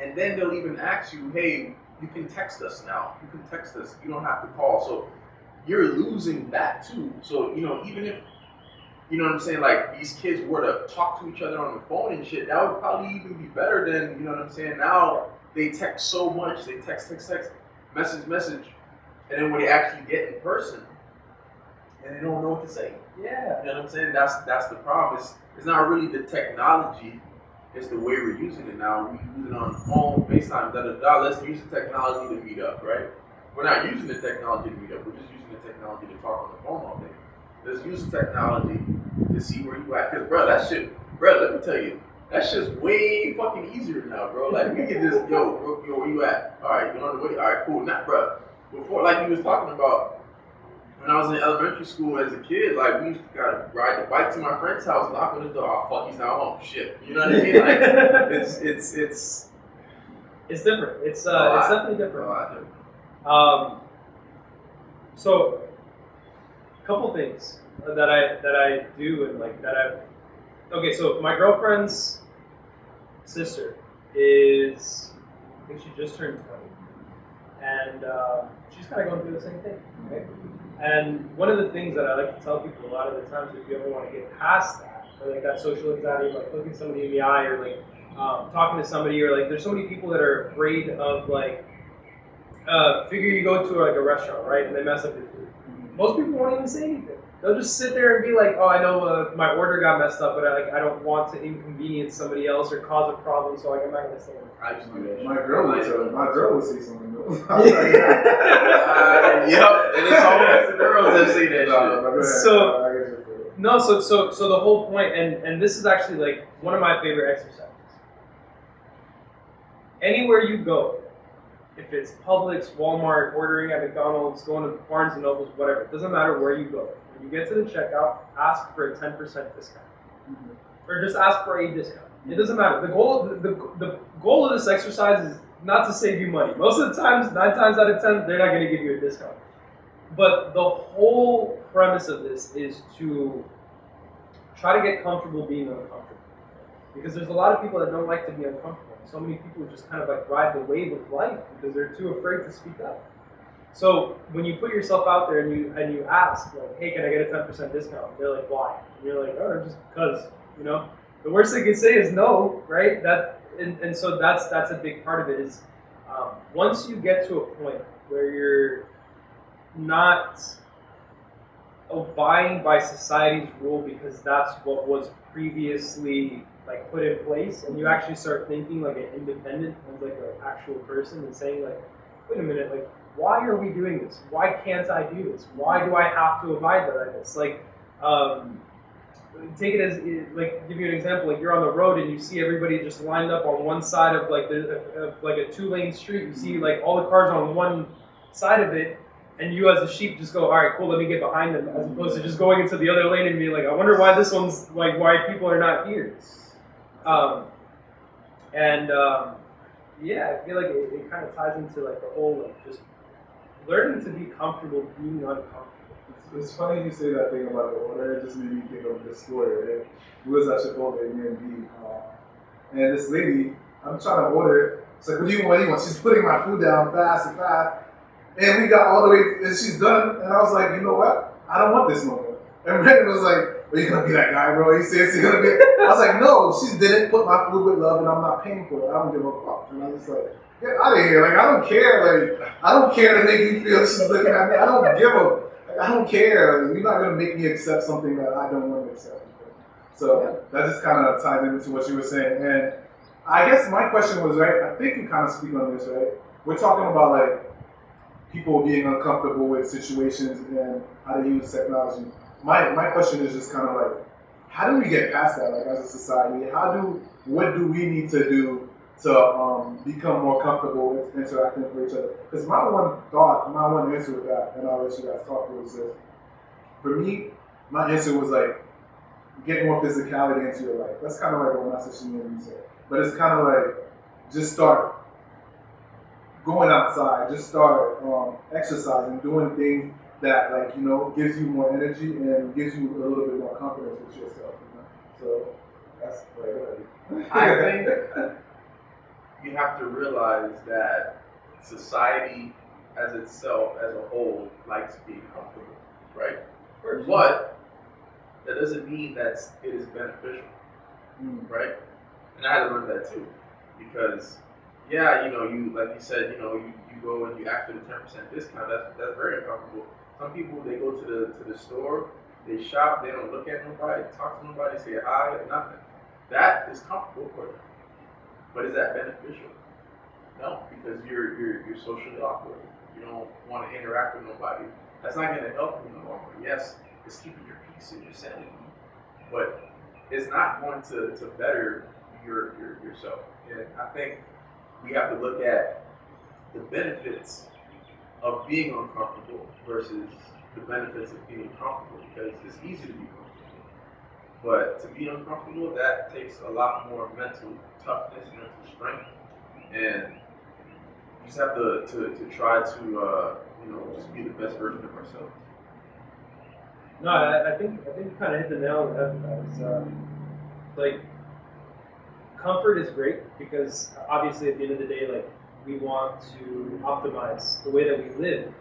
and then they'll even ask you, "Hey, you can text us now. You can text us. You don't have to call." So you're losing that too. So even if what I'm saying, like these kids were to talk to each other on the phone and shit, that would probably even be better than what I'm saying. Now they text so much. They text, message. And then when they actually get in person, and they don't know what to say. Yeah. You know what I'm saying? That's the problem. It's not really the technology, it's the way we're using it now. We use it on phone, FaceTime, let's use the technology to meet up, right? We're not using the technology to meet up, we're just using the technology to talk on the phone all day. Let's use the technology to see where you at. Cause let me tell you, that shit's way fucking easier now, bro. Like we can just, yo, where you at? Alright, you on the way? Alright, cool. Not, bro. Before, like you was talking about, when I was in elementary school as a kid, like we used to gotta ride the bike to my friend's house, knock on his door, oh fuck, he's not home. Shit. You know what I mean? Like it's different. It's definitely different. A lot different. So a couple things that I do and like that so my girlfriend's sister is, I think she just turned 20. And she's kind of going through the same thing, right? And one of the things that I like to tell people a lot of the times, if you ever want to get past that, or like that social anxiety, like looking somebody in the eye, or like talking to somebody, or like there's so many people that are afraid of like, figure you go to like a restaurant, right, and they mess up your food. Most people won't even say anything. They'll just sit there and be like, oh, I know my order got messed up, but I don't want to inconvenience somebody else or cause a problem, so I'm not going to say anything. I just do that. My girl would say something though. Yep, and it's always the girls that say that shit. So the whole point, and this is actually like one of my favorite exercises. Anywhere you go, if it's Publix, Walmart, ordering at McDonald's, going to Barnes and Nobles, whatever, it doesn't matter where you go. When you get to the checkout, ask for a 10% discount, or just ask for a discount. It doesn't matter. The goal of this exercise is not to save you money. Most of the times, 9 times out of 10, they're not going to give you a discount. But the whole premise of this is to try to get comfortable being uncomfortable. Because there's a lot of people that don't like to be uncomfortable. So many people just kind of like ride the wave of life because they're too afraid to speak up. So when you put yourself out there and you ask, like, hey, can I get a 10% discount? They're like, why? And you're like, oh, just because, The worst they can say is no, right? And so that's a big part of it is once you get to a point where you're not abiding by society's rule because that's what was previously like put in place, and you actually start thinking like an independent as like an actual person and saying like, wait a minute, like why are we doing this? Why can't I do this? Why do I have to abide by this? Like take it as like give you an example, like you're on the road and you see everybody just lined up on one side of like like a 2-lane street. You see like all the cars on one side of it, and you as a sheep just go, all right, cool, let me get behind them, as opposed to just going into the other lane and being like, I wonder why this one's like, why people are not here. Yeah, I feel like it kind of ties into like the whole like just learning to be comfortable being uncomfortable. It's funny you say that thing about the order. It just made me think of this story, right? We was at Chipotle Airbnb, and this lady, I'm trying to order. It's like, what do you want? She's putting my food down fast. And we got all the way, and she's done. And I was like, you know what? I don't want this no more. And Brandon was like, are you going to be that guy, bro? He says he's going to be. I was like, no, she didn't put my food with love, and I'm not paying for it. I don't give a fuck. And I was like, get out of here. Like, I don't care. Like, I don't care to make you feel she's looking at me. I don't care. You're not going to make me accept something that I don't want to accept. So that just kind of ties into what you were saying. And I guess my question was, right, I think you kind of speak on this, right? We're talking about, like, people being uncomfortable with situations and how to use technology. my question is just kind of like, how do we get past that, like as a society? What do we need to do to become more comfortable interacting with each other? Because my one answer with that, and I'll let you guys talk, was this. For me, my answer was like, get more physicality into your life. That's kind of like what Master Shimon said. But it's kind of like, just start going outside, just start exercising, doing things that, like, gives you more energy and gives you a little bit more confidence with yourself. So that's right. I think you have to realize that society as itself, as a whole, likes being comfortable, right? But that doesn't mean that it is beneficial, right? And I had to learn that too, because you like you said, you go and you ask for the 10% discount. That's very uncomfortable. Some people, they go to the store, they shop, they don't look at nobody, talk to nobody, say hi, nothing. That is comfortable for them. But is that beneficial? No, because you're socially awkward. You don't want to interact with nobody. That's not going to help you in the long run. Yes, it's keeping your peace and your sanity, but it's not going to better yourself. And I think we have to look at the benefits of being uncomfortable versus the benefits of being comfortable, because it's easy to be comfortable. But to be uncomfortable, that takes a lot more mental toughness, mental strength, and you just have to try to just be the best version of ourselves. No, I think you kind of hit the nail on the head with that. Like, comfort is great because obviously at the end of the day, like, we want to optimize the way that we live,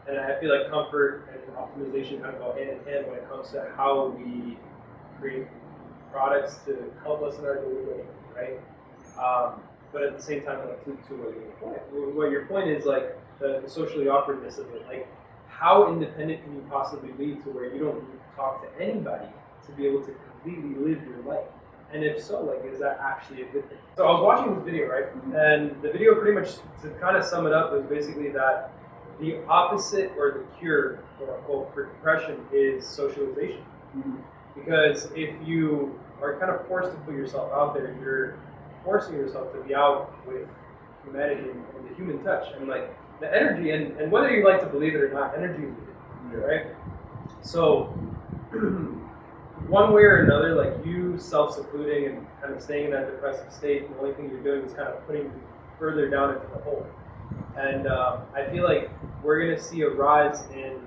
and I feel like comfort and optimization kind of go hand in hand when it comes to how we create products to help us in our daily living, right? But at the same time, like, to what your point is, like the socially awkwardness of it, like, how independent can you possibly be to where you don't need to talk to anybody to be able to completely live your life? And if so, like, is that actually a good thing? So I was watching this video, right? And the video pretty much, to kind of sum it up, was basically that the opposite or the cure, quote unquote, for depression is socialization. Because if you are kind of forced to put yourself out there, you're forcing yourself to be out with humanity and the human touch. And, like, the energy, and whether you like to believe it or not, energy is needed, right? So, one way or another, like, you self-secluding and kind of staying in that depressive state, the only thing you're doing is kind of putting you further down into the hole. And I feel like we're going to see a rise in,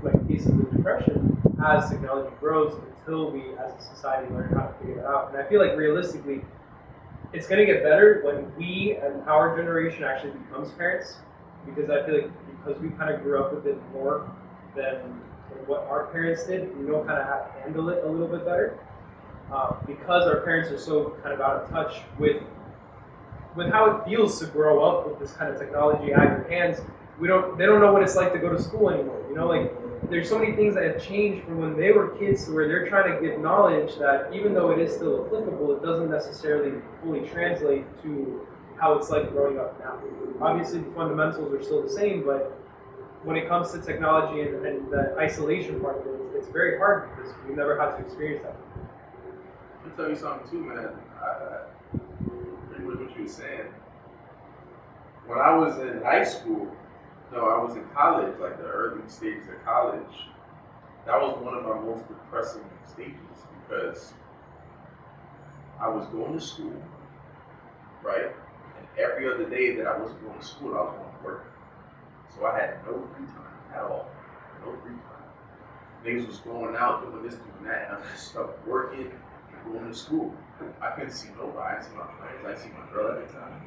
like, cases of depression as technology grows until we, as a society, learn how to figure that out. And I feel like realistically, it's going to get better when we and our generation actually becomes parents, because I feel like because we kind of grew up with it more than what our parents did, we know kind of how to handle it a little bit better. Because our parents are so kind of out of touch with how it feels to grow up with this kind of technology at your hands, they don't know what it's like to go to school anymore. Like, there's so many things that have changed from when they were kids to where they're trying to give knowledge that, even though it is still applicable, it doesn't necessarily fully translate to how it's like growing up now. Obviously, the fundamentals are still the same, but when it comes to technology and the isolation part of it, it's very hard because we've never had to experience that. I'll tell you something too, man. Pretty much what you were saying. When I was in high school, no, I was in college, like the early stages of college, that was one of my most depressing stages because I was going to school, right? And every other day that I wasn't going to school, I was going to work. So I had no free time at all. No free time. Niggas was going out, doing this, doing that, and I just stuck working and going to school. I couldn't see nobody. I didn't see my friends. I didn't see my girl at the time.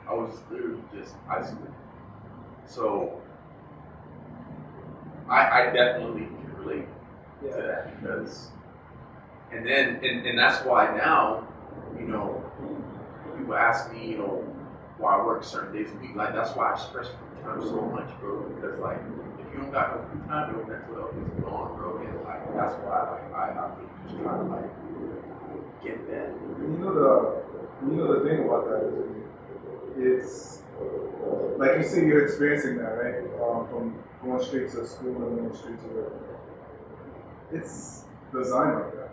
I was literally just isolated. So I definitely can relate to that because, and that's why now, people ask me, why I work certain days a week. Like, that's why I stress free time so much, bro. Because, like, if you don't got no free time, your mental health is gone, bro. And, like, that's why, like, I really just try to, like, get that. The thing about that is, it's like you see, you're experiencing that, right? From going straight to school and going straight to work. it's designed like that.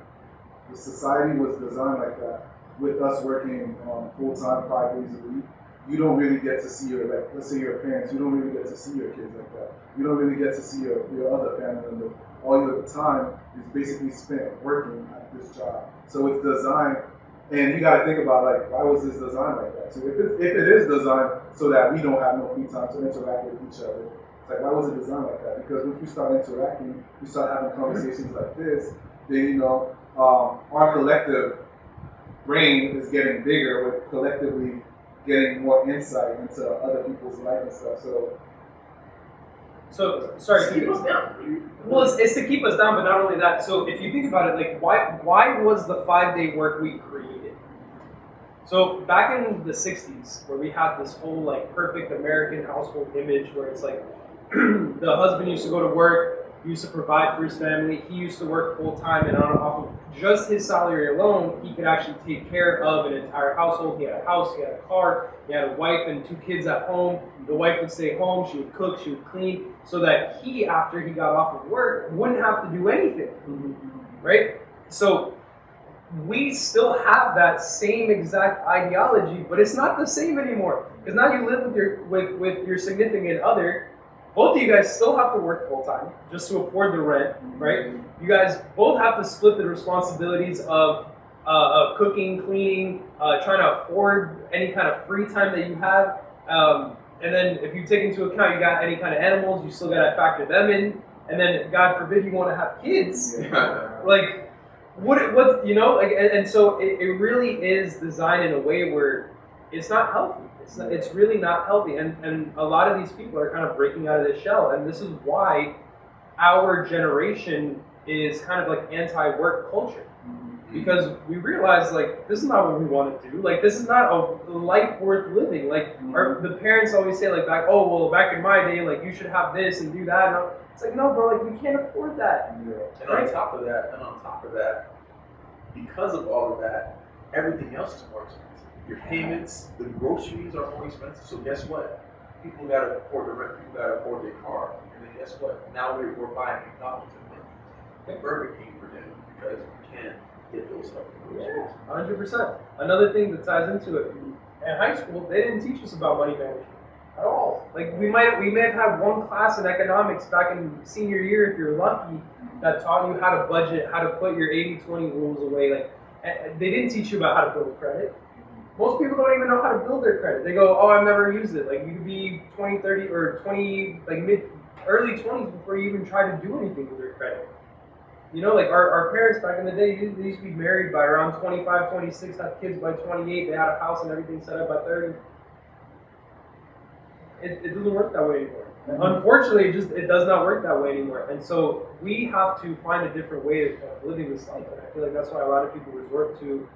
The society was designed like that. With us working full time 5 days a week, you don't really get to see your, like, let's say your parents, you don't really get to see your kids like that. You don't really get to see your other family member. All your time is basically spent working at this job. So it's designed, and you got to think about, like, why was this designed like that? So if it is designed so that we don't have no free time to interact with each other, it's like, why was it designed like that? Because once you start interacting, you start having conversations like this, then, our collective brain is getting bigger with collectively getting more insight into other people's life and stuff. So sorry. Keep us down. Well, it's to keep us down, but not only that. So if you think about it, like why was the 5-day work week created? So back in the 60s, where we had this whole like perfect American household image, where it's like the husband used to go to work, used to provide for his family. He used to work full time, and off of just his salary alone, he could actually take care of an entire household. He had a house, he had a car, he had a wife and 2 kids at home. The wife would stay home, she would cook, she would clean, so that he, after he got off of work, wouldn't have to do anything, right? So we still have that same exact ideology, but it's not the same anymore. Because now you live with your significant other. Both of you guys still have to work full time just to afford the rent, right? You guys both have to split the responsibilities of cooking, cleaning, trying to afford any kind of free time that you have. And then if you take into account you got any kind of animals, you still got to factor them in. And then God forbid you want to have kids. Like, what's, and so it really is designed in a way where it's not healthy. It's really not healthy, and a lot of these people are kind of breaking out of this shell, and this is why our generation is kind of like anti-work culture, because we realize like this is not what we want to do. Like this is not a life worth living. Like the parents always say like back in my day, like you should have this and do that. And it's like no, bro, like we can't afford that. And on top of that, because of all of that, everything else is more expensive. Your payments, the groceries are more expensive. So guess what? People gotta afford the rent. People gotta afford their car. And then guess what? Now we're buying McDonald's and Burger King for dinner because we can't get those stuff. Yeah, 100%. Another thing that ties into it. In high school, they didn't teach us about money management at all. Like we may have had one class in economics back in senior year, if you're lucky, that taught you how to budget, how to put your 80-20 rules away. Like they didn't teach you about how to build credit. Most people don't even know how to build their credit. They go, oh, I've never used it. Like you could be 20, 30, or 20, like early 20s before you even try to do anything with your credit. Like our parents back in the day, they used to be married by around 25, 26, have kids by 28, they had a house and everything set up by 30. It doesn't work that way anymore. Unfortunately, it does not work that way anymore. And so we have to find a different way of living this life. And I feel like that's why a lot of people resort to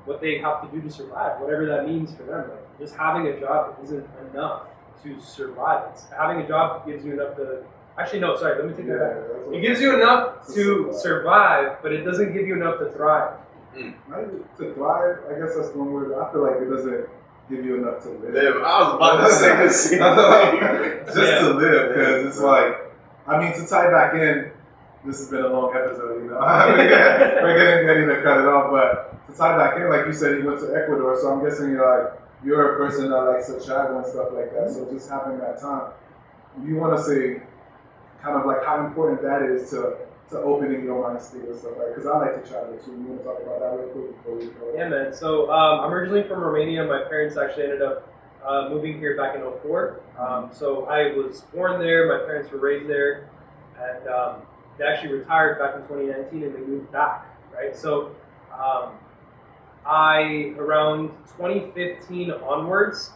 what they have to do to survive, whatever that means for them. Like, just having a job isn't enough to survive. Having a job gives you enough to... Actually, no, sorry, let me take that back. It gives you enough to survive, but it doesn't give you enough to thrive. To thrive, I guess that's one word. I feel like it doesn't give you enough to live. I was about to say the same thing. Just to live, because it's like, I mean, to tie back in, this has been a long episode, we're getting to cut it off, but to tie back in, like you said, you went to Ecuador, so I'm guessing you're a person that likes to travel and stuff like that, so just having that time, you want to say kind of like how important that is to opening your mind state and stuff like that, because I like to travel too. You want to talk about that real quick before we go? Yeah, man. So I'm originally from Romania. My parents actually ended up moving here back in 2004. So I was born there. My parents were raised there, and they actually retired back in 2019, and they moved back, right? So around 2015 onwards,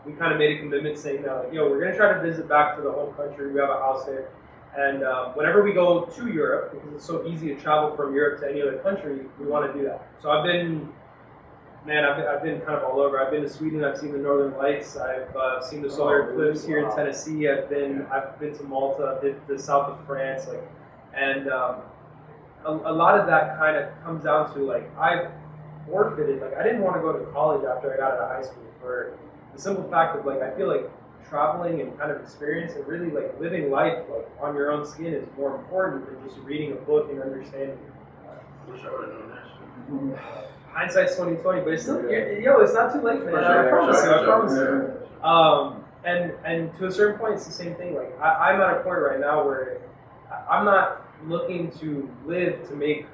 we kind of made a commitment saying that, like, yo, we're going to try to visit back to the home country. We have a house there. And whenever we go to Europe, because it's so easy to travel from Europe to any other country, we want to do that. So I've been kind of all over. I've been to Sweden. I've seen the Northern Lights. I've seen the solar eclipse here in Tennessee. I've been to Malta. I've been to the south of France. And a lot of that kind of comes down to, like, I've forfeited. Like, I didn't want to go to college after I got out of high school for the simple fact of, like, I feel like traveling and kind of experience and really like living life like on your own skin is more important than just reading a book and understanding. Wish I would have known that shit. Hindsight's 2020, but it's still it's not too late, man. I promise you. And to a certain point, it's the same thing. Like I'm at a point right now where I'm not looking to live to make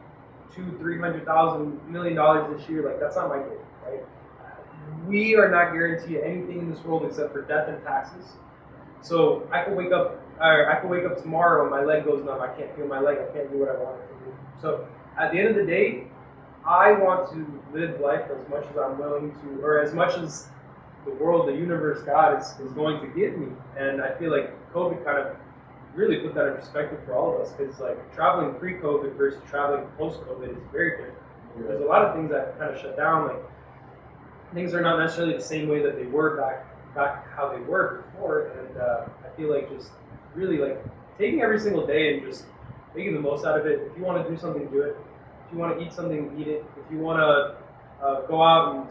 $200,000-$300,000 million this year. Like that's not my goal, right? We are not guaranteed anything in this world except for death and taxes. So I could wake up tomorrow and my leg goes numb. I can't feel my leg. I can't do what I want to do. So at the end of the day, I want to live life as much as I'm willing to, or as much as the world, the universe, God is going to give me. And I feel like COVID kind of really put that in perspective for all of us, because like traveling pre-COVID versus traveling post-COVID is very different. Yeah. There's a lot of things that kind of shut down. Like things are not necessarily the same way that they were back how they were before. And I feel like just really like taking every single day and just making the most out of it. If you want to do something, do it. If you want to eat something, eat it. If you want to go out and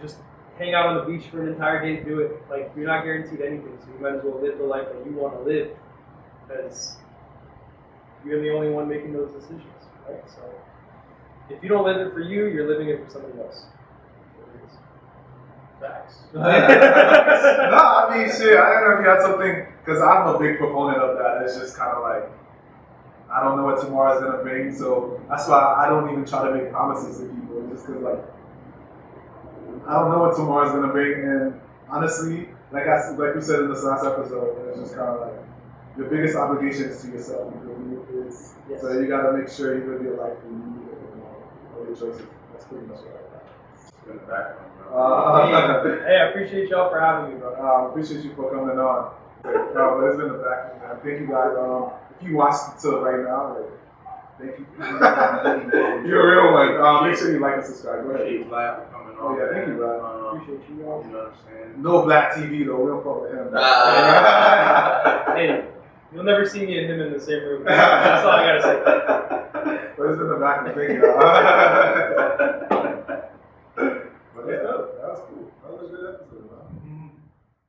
just hang out on the beach for an entire day, do it. Like, you're not guaranteed anything, so you might as well live the life that you want to live, because you're the only one making those decisions, right? So if you don't live it for you, you're living it for somebody else. Facts. No, I mean, shit, I don't know if you had something, because I'm a big proponent of that. It's just kind of like, I don't know what tomorrow's going to bring, so that's why I don't even try to make promises to people, just because, like, I don't know what tomorrow's going to bring, and honestly, like we said in this last episode, it's just kind of like, your biggest obligation is to yourself. Yes. So you got to make sure you live your life for you and all your choices. That's pretty much what I got. It's been the background, bro. Hey, I appreciate y'all for having me, bro. I appreciate you for coming on. But it's been the background, man. Thank you guys. If you watched till right now, thank you. You're a real one. Make sure you like and subscribe. Go ahead. Appreciate Vlad for coming on. Oh yeah, thank you, Vlad. Appreciate you all. You know what I'm saying? No Black TV though. We don't fuck with him. Hey, you'll never see me and him in the same room. That's all I gotta say. But it's been the background. Thank you.